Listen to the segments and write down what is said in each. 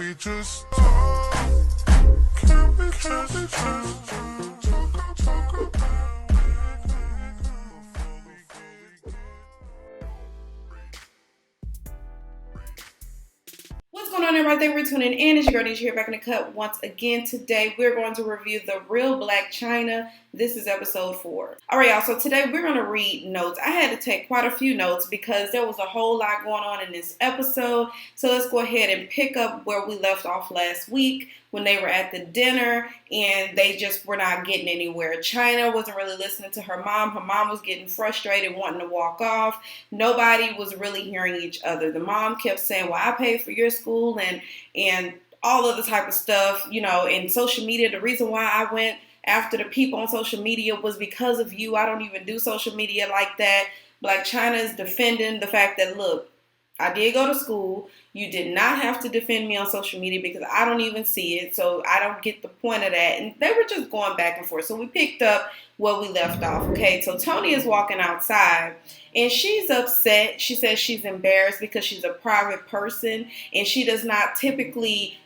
we just talk? Can we just talk? Talk about everything before we go. What's going on, everybody? Thank you for tuning in. It's your girl Nesha here, back in the cut once again. Today we're going to review the Real Blac Chyna. This is episode 4. All right, y'all. So today we're going to read notes. I had to take quite a few notes because there was a whole lot going on in this episode. So let's go ahead and pick up where we left off last week when they were at the dinner and they just were not getting anywhere. Chyna wasn't really listening to her mom. Her mom was getting frustrated, wanting to walk off. Nobody was really hearing each other. The mom kept saying, well, I paid for your school and all of the type of stuff, you know, and social media. The reason why I went after the people on social media was because of you. I don't even do social media like that. Blac Chyna is defending the fact that, look, I did go to school. You did not have to defend me on social media because I don't even see it. So I don't get the point of that. And they were just going back and forth. So we picked up where we left off. Okay, so Toni is walking outside and she's upset. She says she's embarrassed because she's a private person and she does not typically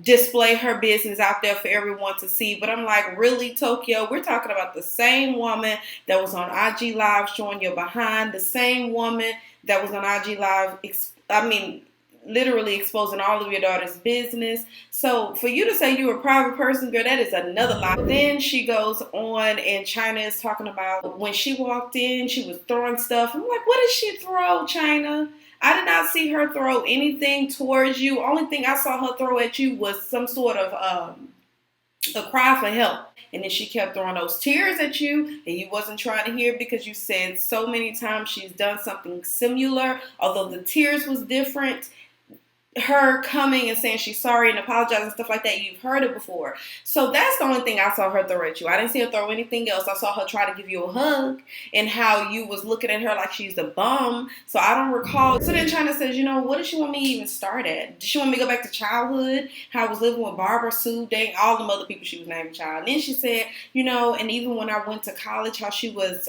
display her business out there for everyone to see. But I'm like, really, Tokyo? We're talking about the same woman that was on IG Live showing your behind, the same woman that was on IG Live, literally exposing all of your daughter's business. So for you to say you're a private person, girl, that is another lie. Then she goes on and Chyna is talking about when she walked in, she was throwing stuff. I'm like, what did she throw, Chyna? I did not see her throw anything towards you. Only thing I saw her throw at you was some sort of a cry for help. And then she kept throwing those tears at you and you wasn't trying to hear because you said so many times she's done something similar. Although the tears was different, her coming and saying she's sorry and apologizing and stuff like that, you've heard it before. So that's the only thing I saw her throw at you. I didn't see her throw anything else. I saw her try to give you a hug and how you was looking at her like she's a bum. So I don't recall. So then Chyna says, you know, what does she want me to even start at? Does she want me to go back to childhood? How I was living with Barbara, Sue, Dang, all them other people she was naming child. And then she said, you know, and even when I went to college, how she was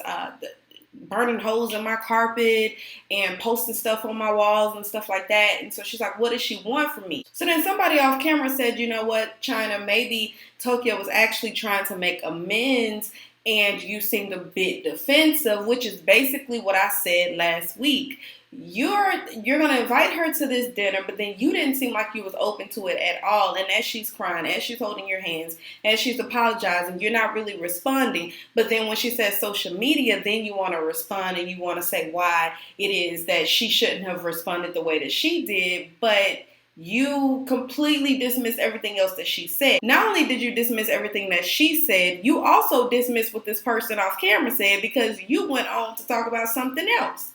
burning holes in my carpet and posting stuff on my walls and stuff like that. And so she's like, what does she want from me? So then somebody off camera said, you know what, Chyna, maybe Tokyo was actually trying to make amends and you seemed a bit defensive, which is basically what I said last week. You're going to invite her to this dinner, but then you didn't seem like you was open to it at all. And as she's crying, as she's holding your hands, as she's apologizing, you're not really responding. But then when she says social media, then you want to respond and you want to say why it is that she shouldn't have responded the way that she did. But you completely dismiss everything else that she said. Not only did you dismiss everything that she said, you also dismissed what this person off camera said because you went on to talk about something else.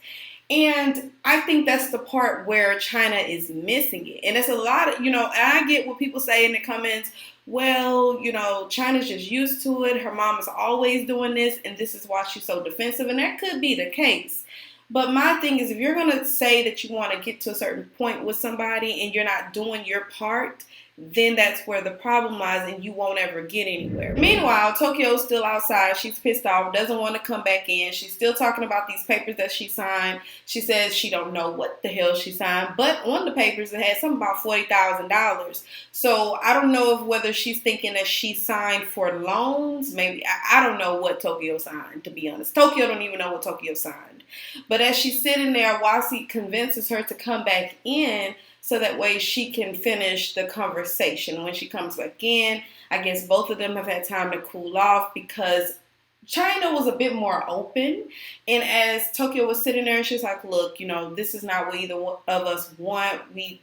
And I think that's the part where Chyna is missing it. And it's a lot of, you know, and I get what people say in the comments, well, you know, Chyna's just used to it. Her mom is always doing this, and this is why she's so defensive. And that could be the case. But my thing is, if you're going to say that you want to get to a certain point with somebody and you're not doing your part, then that's where the problem lies and you won't ever get anywhere. Meanwhile, Tokyo's still outside. She's pissed off, doesn't want to come back in. She's still talking about these papers that she signed. She says she don't know what the hell she signed, but on the papers it had something about $40,000. So I don't know if whether she's thinking that she signed for loans. Maybe, I don't know what Tokyo signed, to be honest. Tokyo don't even know what Tokyo signed. But as she's sitting there, Wasi convinces her to come back in so that way she can finish the conversation. When she comes back in, I guess both of them have had time to cool off because Chyna was a bit more open. And as Tokyo was sitting there, she's like, look, you know, this is not what either of us want. We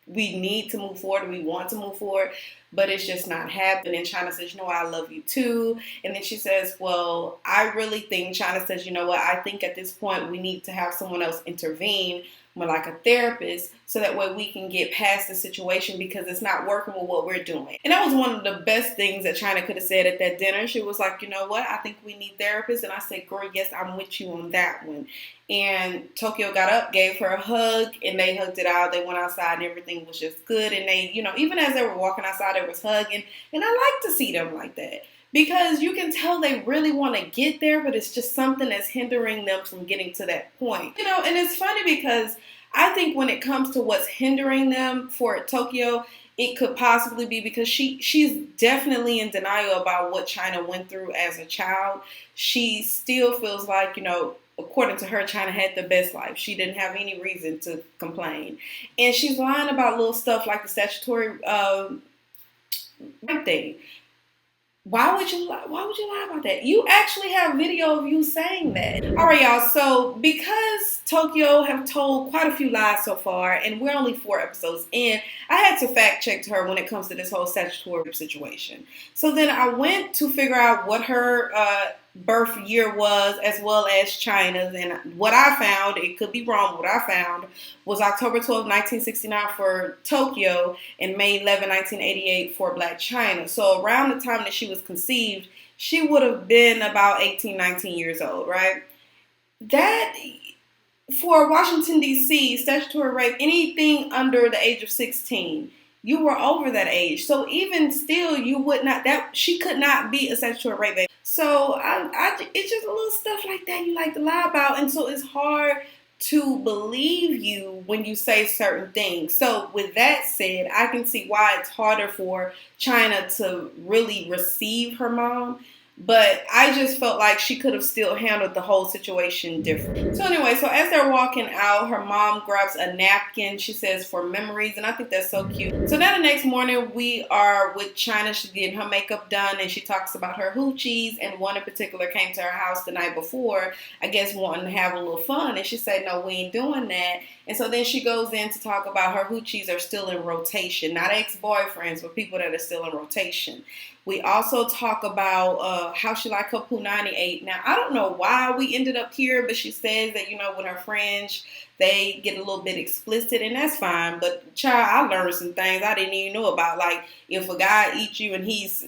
need to move forward. We want to move forward, but it's just not happening. Chyna says, you know what, I love you too. And then she says, well, I really think, Chyna says, you know what, I think at this point we need to have someone else intervene, more like a therapist, so that way we can get past the situation because it's not working with what we're doing. And that was one of the best things that Chyna could have said at that dinner. She was like, you know what, I think we need therapists. And I said, girl, yes, I'm with you on that one. And Tokyo got up, gave her a hug, and they hugged it out. They went outside and everything was just good. And they, you know, even as they were walking outside, they was hugging. And I like to see them like that. Because you can tell they really want to get there, but it's just something that's hindering them from getting to that point. You know, and it's funny because I think when it comes to what's hindering them for Tokyo, it could possibly be because she's definitely in denial about what Chyna went through as a child. She still feels like, according to her, Chyna had the best life. She didn't have any reason to complain. And she's lying about little stuff like the statutory rape thing. Why would you lie? Why would you lie about that? You actually have video of you saying that. All right, y'all. So because Tokyo have told quite a few lies so far, and we're only 4 episodes in, I had to fact check her when it comes to this whole statutory situation. So then I went to figure out what her birth year was, as well as Chyna's, and what I found, it could be wrong, what I found was October 12, 1969 for Tokyo and May 11, 1988 for Blac Chyna. So around the time that she was conceived, she would have been about 18, 19 years old, right? That, for Washington, D.C., statutory rape, anything under the age of 16, you were over that age. So even still, you would not, that she could not be a statutory rape baby. So it's just a little stuff like that you like to lie about. And so it's hard to believe you when you say certain things. So with that said, I can see why it's harder for Chyna to really receive her mom. But I just felt like she could have still handled the whole situation different. So anyway, so as they're walking out, her mom grabs a napkin. She says, for memories. And I think that's so cute. So now the next morning, we are with Chyna. She's getting her makeup done. And she talks about her hoochies. And one in particular came to her house the night before, I guess wanting to have a little fun. And she said, no, we ain't doing that. And so then she goes in to talk about her hoochies are still in rotation. Not ex-boyfriends, but people that are still in rotation. We also talk about how she liked her punani ate. Now, I don't know why we ended up here, but she says that, with her friends, they get a little bit explicit, and that's fine. But, child, I learned some things I didn't even know about. Like, if a guy eats you and he's,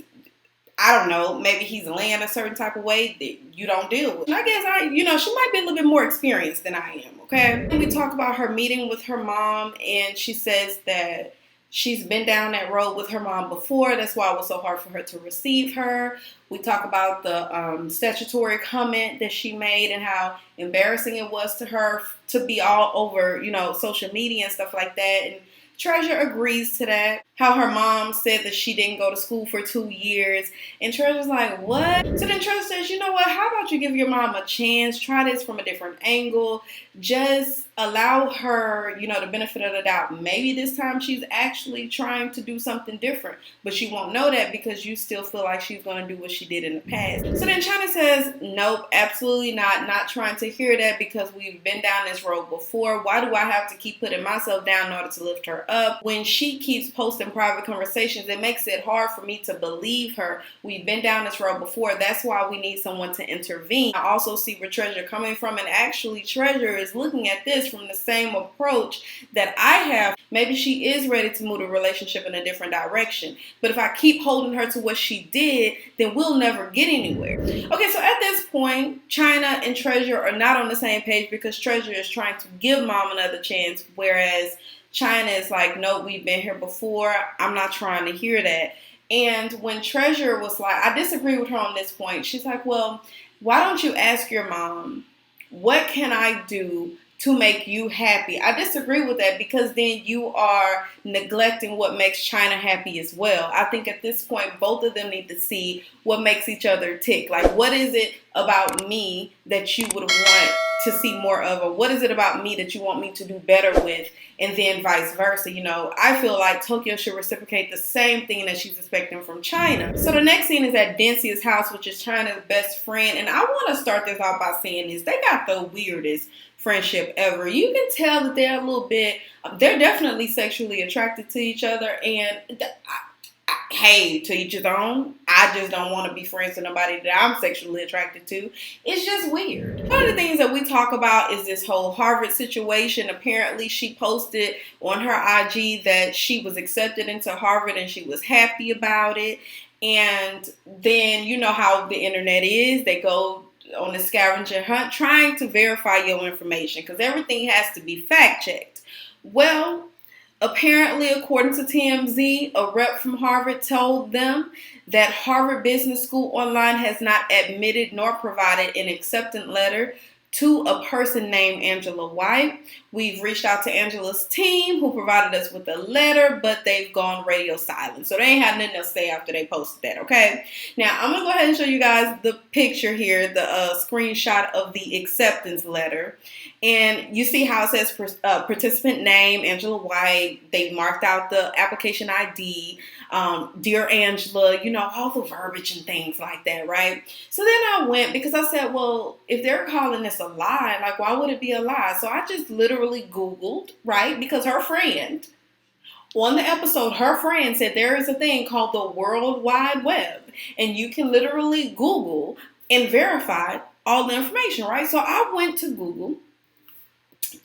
I don't know, maybe he's laying a certain type of way that you don't deal with. I guess she might be a little bit more experienced than I am, okay? And we talk about her meeting with her mom, and she says that she's been down that road with her mom before. That's why it was so hard for her to receive her. We talk about the statutory comment that she made and how embarrassing it was to her to be all over, social media and stuff like that. And Treasure agrees to that. How her mom said that she didn't go to school for 2 years. And Treasure's like, what? So then Treasure says, you know what? How about you give your mom a chance? Try this from a different angle. Just allow her, the benefit of the doubt. Maybe this time she's actually trying to do something different. But she won't know that because you still feel like she's going to do what she did in the past. So then Chyna says, nope, absolutely not. Not trying to hear that because we've been down this road before. Why do I have to keep putting myself down in order to lift her up? When she keeps posting private conversations, it makes it hard for me to believe her. We've been down this road before. That's why we need someone to intervene. I also see where Treasure coming from, and actually Treasure is looking at this from the same approach that I have. Maybe she is ready to move the relationship in a different direction. But if I keep holding her to what she did, then we'll never get anywhere. Okay, so at this point, Chyna and Treasure are not on the same page because Treasure is trying to give mom another chance, whereas Chyna is like, nope, we've been here before. I'm not trying to hear that. And when Treasure was like, I disagree with her on this point. She's like, well, why don't you ask your mom, what can I do to make you happy? I disagree with that because then you are neglecting what makes Chyna happy as well. I think at this point, both of them need to see what makes each other tick. Like, what is it about me that you would want to see more of, or what is it about me that you want me to do better with, and then vice versa. I feel like Tokyo should reciprocate the same thing that she's expecting from Chyna. So the next scene is at Dencia's house, which is Chyna's best friend, and I want to start this off by saying this. They got the weirdest friendship ever. You can tell that they're definitely sexually attracted to each other, and hey, to each his own. I just don't want to be friends with nobody that I'm sexually attracted to. It's just weird. One of the things that we talk about is this whole Harvard situation. Apparently, she posted on her IG that she was accepted into Harvard and she was happy about it. And then, you know how the internet is. They go on a scavenger hunt trying to verify your information because everything has to be fact-checked. Well, apparently, according to TMZ, a rep from Harvard told them that Harvard Business School Online has not admitted nor provided an acceptance letter to a person named Angela White. We've reached out to Angela's team who provided us with a letter, but they've gone radio silent. So they ain't had nothing else to say after they posted that, okay? Now, I'm going to go ahead and show you guys the picture here, the screenshot of the acceptance letter. And you see how it says participant name, Angela White. They marked out the application ID, Dear Angela, you know, all the verbiage and things like that, right? So then I went, because I said, well, if they're calling this a lie, like, why would it be a lie? So I just literally Googled, right? Because her friend, on the episode, her friend said there is a thing called the World Wide Web, and you can literally Google and verify all the information, right? So I went to Google,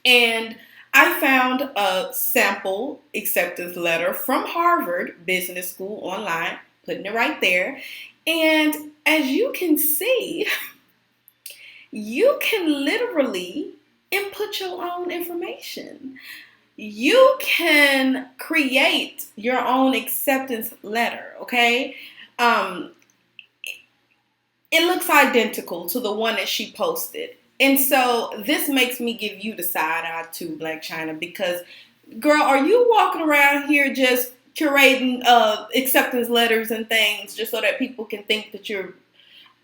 and I found a sample acceptance letter from Harvard Business School online, putting it right there. And as you can see, you can literally input your own information. You can create your own acceptance letter, okay? It looks identical to the one that she posted. And so this makes me give you the side eye to Blac Chyna, because, girl, are you walking around here just curating acceptance letters and things just so that people can think that you're,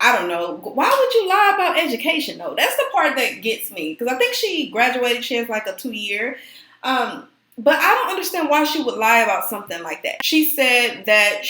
I don't know. Why would you lie about education, though? That's the part that gets me, because I think she graduated. She has like a 2-year. But I don't understand why she would lie about something like that. She said that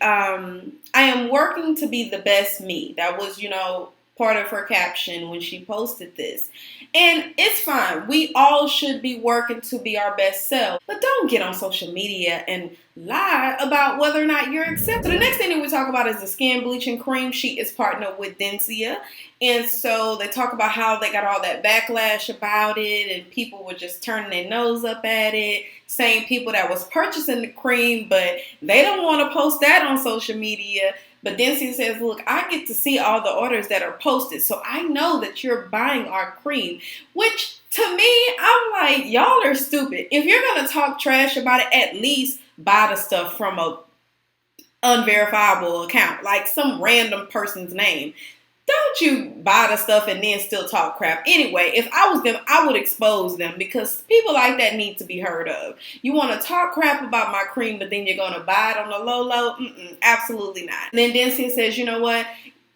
I am working to be the best me. That was, you know, part of her caption when she posted this. And it's fine. We all should be working to be our best self. But don't get on social media and lie about whether or not you're accepted. So the next thing that we talk about is the skin bleaching cream. She is partnered with Dencia. And so they talk about how they got all that backlash about it, and people were just turning their nose up at it. Same people that was purchasing the cream, but they don't want to post that on social media. But Dencia says, look, I get to see all the orders that are posted, so I know that you're buying our cream. Which, to me, I'm like, y'all are stupid. If you're going to talk trash about it, at least buy the stuff from a unverifiable account, like some random person's name. Don't you buy the stuff and then still talk crap. Anyway, if I was them, I would expose them, because people like that need to be heard of. You want to talk crap about my cream, but then you're going to buy it on the low? Absolutely not. And then Dencia says, you know what?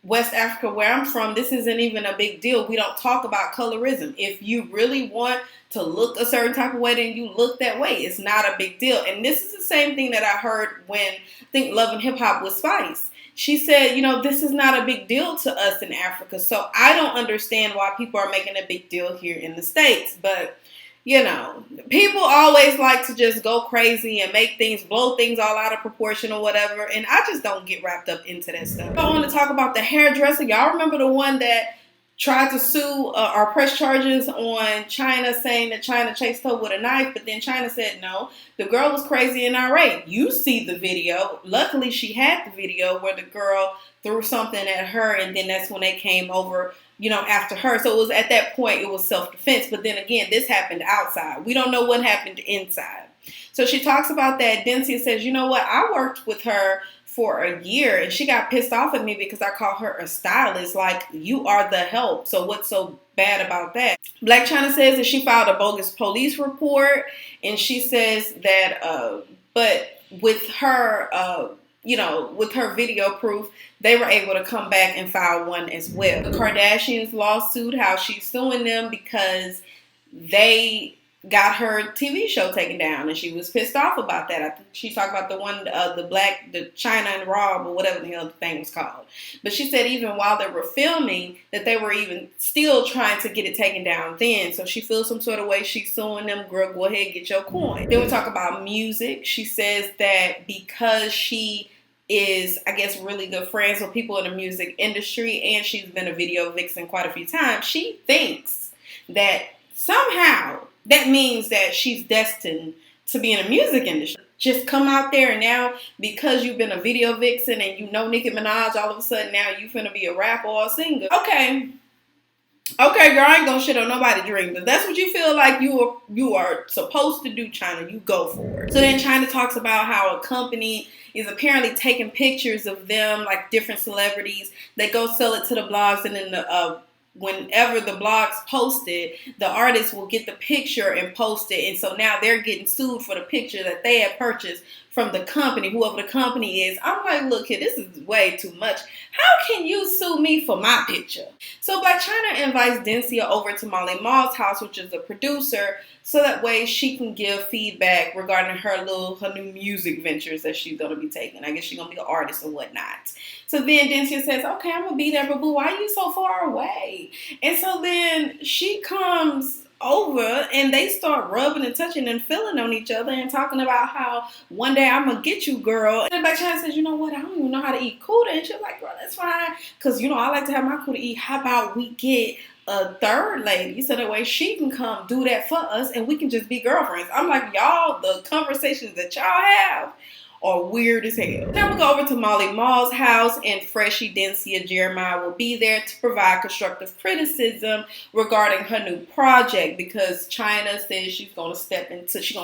West Africa, where I'm from, this isn't even a big deal. We don't talk about colorism. If you really want to look a certain type of way, then you look that way. It's not a big deal. And this is the same thing that I heard when, I think, Love and Hip Hop was Spice. She said, you know, this is not a big deal to us in Africa. So I don't understand why people are making a big deal here in the States. But, you know, people always like to just go crazy and make things, blow things all out of proportion or whatever. And I just don't get wrapped up into that stuff. I want to talk about the hairdresser. Y'all remember the one that tried to sue or press charges on Chyna, saying that Chyna chased her with a knife, but then Chyna said no. The girl was crazy and irate. You see the video. Luckily, she had the video where the girl threw something at her, and then that's when they came over, you know, after her. So it was at that point, it was self-defense. But then again, this happened outside. We don't know what happened inside. So she talks about that. Dencia says, you know what? I worked with her for a year, and she got pissed off at me because I call her a stylist. Like, you are the help. So what's so bad about that? Blac Chyna says that she filed a bogus police report, and she says that, but with her, you know, with her video proof, they were able to come back and file one as well. The Kardashians lawsuit, how she's suing them because they got her TV show taken down, and she was pissed off about that. I think she talked about the one, the Chyna and Rob, or whatever the hell the thing was called. But she said even while they were filming, that they were even still trying to get it taken down then. So she feels some sort of way. She's suing them. Girl, go ahead, get your coin. Then we talk about music. She says that because she is, I guess, really good friends with people in the music industry, and she's been a video vixen quite a few times, she thinks that somehow that means that she's destined to be in the music industry. Just come out there, and now because you've been a video vixen and you know Nicki Minaj, all of a sudden now you finna be a rapper or a singer. Okay, girl, I ain't gonna shit on nobody's dream. But that's what you feel like you are supposed to do, Chyna. You go for it. So then Chyna talks about how a company is apparently taking pictures of them, like different celebrities. They go sell it to the blogs, and then the whenever the blogs post it, the artist will get the picture and post it. And so now they're getting sued for the picture that they had purchased from the company, whoever the company is. I'm like, look here, this is way too much. How can you sue me for my picture? So Blac Chyna invites Dencia over to Molly Mal's house, which is the producer, so that way she can give feedback regarding her new music ventures that she's going to be taking. I guess she's going to be an artist or whatnot. So then Dencia says, okay, I'm going to be there, but boo, why are you so far away? And so then she comes over and they start rubbing and touching and feeling on each other and talking about how one day I'm going to get you, girl. And Blac Chyna says, you know what, I don't even know how to eat Cuda. And she's like, girl, that's fine, because, I like to have my Cuda eat. How about we get a third lady so that way she can come do that for us and we can just be girlfriends? I'm like, y'all, the conversations that y'all have are weird as hell. Then we go over to Molly Mal's house, and Freshie, Dencia, Jeremiah will be there to provide constructive criticism regarding her new project, because Chyna says she's gonna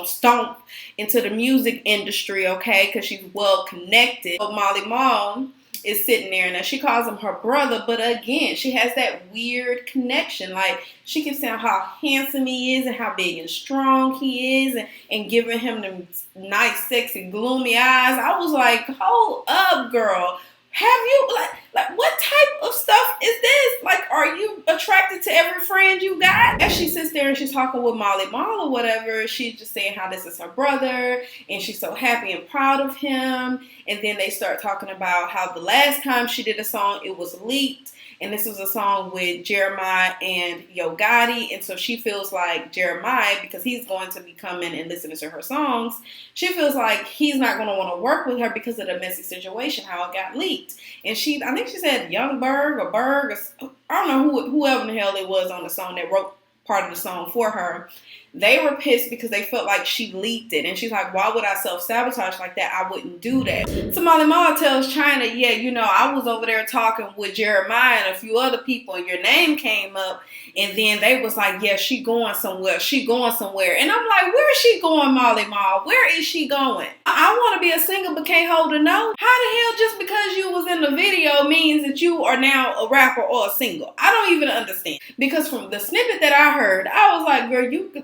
stomp into the music industry, okay, because she's well connected. But Molly Mal is sitting there, and she calls him her brother, but again, she has that weird connection. Like, she keeps saying how handsome he is and how big and strong he is, and giving him them nice, sexy, gloomy eyes. I was like, hold up, girl. Have you, like, what type of stuff is this? Like, are you attracted to every friend you got? As she sits there and she's talking with Molly Mal or whatever, she's just saying how this is her brother, and she's so happy and proud of him. And then they start talking about how the last time she did a song, it was leaked. And this was a song with Jeremiah and Yo Gotti. And so she feels like Jeremiah, because he's going to be coming and listening to her songs, she feels like he's not going to want to work with her because of the messy situation, how it got leaked. And I think she said Youngberg or Berg, or I don't know whoever the hell it was on the song that wrote part of the song for her. They were pissed because they felt like she leaked it. And she's like, why would I self-sabotage like that? I wouldn't do that. So Molly Mal tells Chyna, yeah, I was over there talking with Jeremiah and a few other people, and your name came up. And then they was like, yeah, she going somewhere. She going somewhere. And I'm like, where is she going, Molly Mal? Where is she going? I want to be a singer but can't hold a note. How the hell just because you was in the video means that you are now a rapper or a singer? I don't even understand. Because from the snippet that I heard, I was like, girl,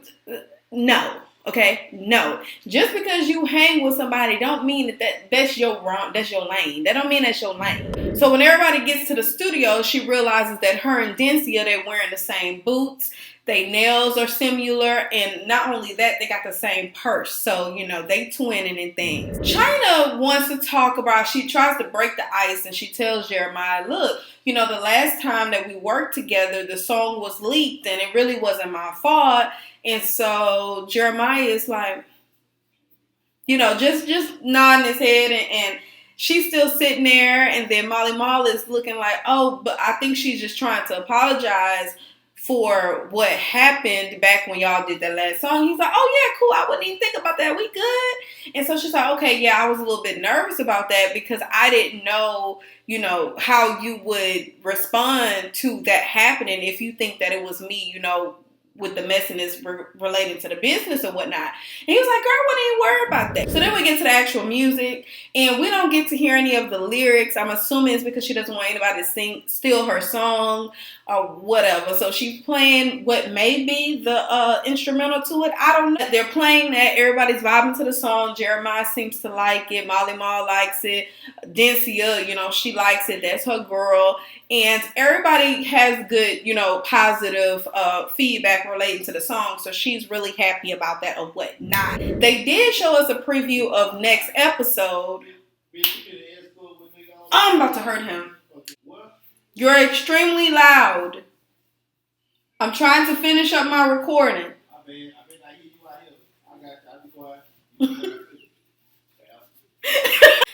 no. Okay, no. Just because you hang with somebody don't mean that's your lane. That don't mean that's your lane. So when everybody gets to the studio, she realizes that her and Dencia, they're wearing the same boots. They nails are similar, and not only that, they got the same purse. So, they twinning and things. Chyna wants to talk about, she tries to break the ice, and she tells Jeremiah, look, the last time that we worked together, the song was leaked, and it really wasn't my fault. And so Jeremiah is like, just nodding his head, and she's still sitting there. And then Molly Mal is looking like, oh, but I think she's just trying to apologize for what happened back when y'all did that last song. He's like, oh yeah, cool, I wouldn't even think about that, we good. And so she's like, okay, yeah, I was a little bit nervous about that because I didn't know, how you would respond to that happening if you think that it was me, with the messiness related to the business or whatnot. And he was like, girl, I wouldn't even worry about that. So then we get to the actual music, and we don't get to hear any of the lyrics. I'm assuming it's because she doesn't want anybody to steal her song or whatever. So she's playing what may be the instrumental to it. I don't know. They're playing that. Everybody's vibing to the song. Jeremiah seems to like it. Molly Mal likes it. Dencia, she likes it. That's her girl. And everybody has good, positive feedback relating to the song. So she's really happy about that or whatnot. They did show us a preview of next episode. I'm about to hurt him. You're extremely loud. I'm trying to finish up my recording. I hear you out here. I'll be quiet.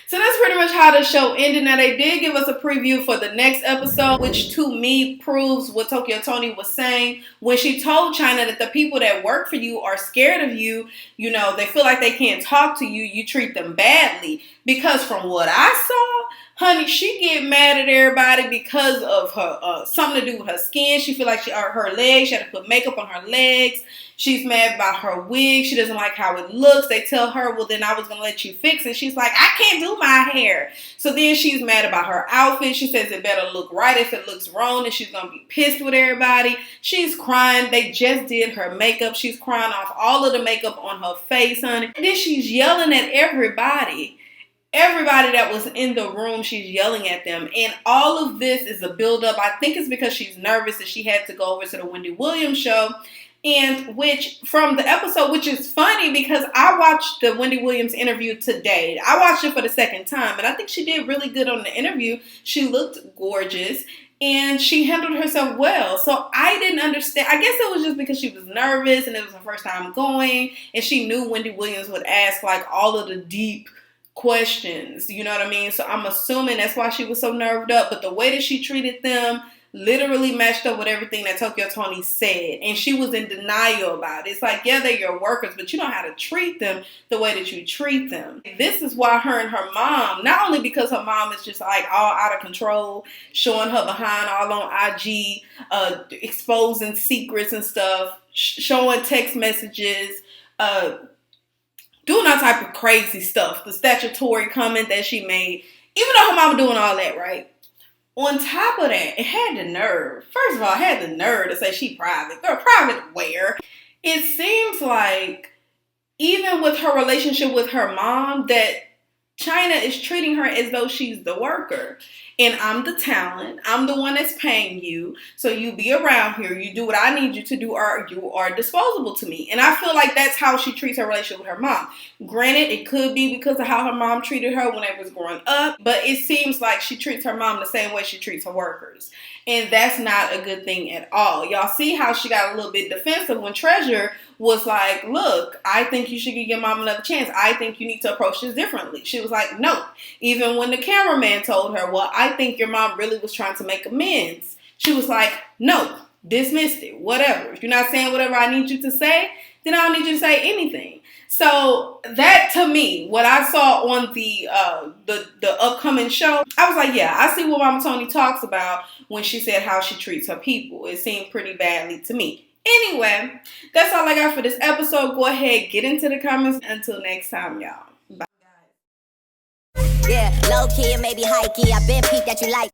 So that's pretty much how the show ended. Now, they did give us a preview for the next episode, which to me proves what Tokyo Toni was saying when she told Chyna that the people that work for you are scared of you. They feel like they can't talk to you. You treat them badly. Because from what I saw, honey, she get mad at everybody because of her something to do with her skin. She feel like her legs. She had to put makeup on her legs. She's mad about her wig. She doesn't like how it looks. They tell her, well, then I was going to let you fix it. She's like, I can't do my hair. So then she's mad about her outfit. She says it better look right. If it looks wrong, then she's going to be pissed with everybody. She's crying. They just did her makeup. She's crying off all of the makeup on her face, honey. And then she's yelling at everybody. Everybody that was in the room, she's yelling at them. And all of this is a buildup. I think it's because she's nervous that she had to go over to the Wendy Williams show. And which, from the episode, which is funny because I watched the Wendy Williams interview today. I watched it for the second time. And I think she did really good on the interview. She looked gorgeous. And she handled herself well. So I didn't understand. I guess it was just because she was nervous and it was her first time going. And she knew Wendy Williams would ask like all of the deep questions, you know what I mean? So I'm assuming that's why she was so nerved up. But the way that she treated them literally matched up with everything that Tokyo Toni said. And she was in denial about it. It's like, yeah, they're your workers, but you know how to treat them the way that you treat them. This is why her and her mom, not only because her mom is just like all out of control, showing her behind all on IG, exposing secrets and stuff, showing text messages, doing all type of crazy stuff. The statutory comment that she made, even though her mama doing all that, right? On top of that, it had the nerve. First of all, it had the nerve to say she private. Girl, private where? It seems like even with her relationship with her mom, that Chyna is treating her as though she's the worker. And I'm the talent. I'm the one that's paying you. So you be around here. You do what I need you to do or you are disposable to me. And I feel like that's how she treats her relationship with her mom. Granted, it could be because of how her mom treated her when they was growing up. But it seems like she treats her mom the same way she treats her workers. And that's not a good thing at all. Y'all see how she got a little bit defensive when Treasure was like, look, I think you should give your mom another chance. I think you need to approach this differently. She was like, no. Even when the cameraman told her, well, I think your mom really was trying to make amends. She was like, no, dismissed it, whatever. If you're not saying whatever I need you to say, then I don't need you to say anything. So that, to me, what I saw on the upcoming show, I was like, yeah, I see what Mama Toni talks about when she said how she treats her people. It seemed pretty badly to me. Anyway, that's all I got for this episode. Go ahead, get into the comments. Until next time, y'all. Bye. Yeah, low key and maybe high key. I been peeped that you like.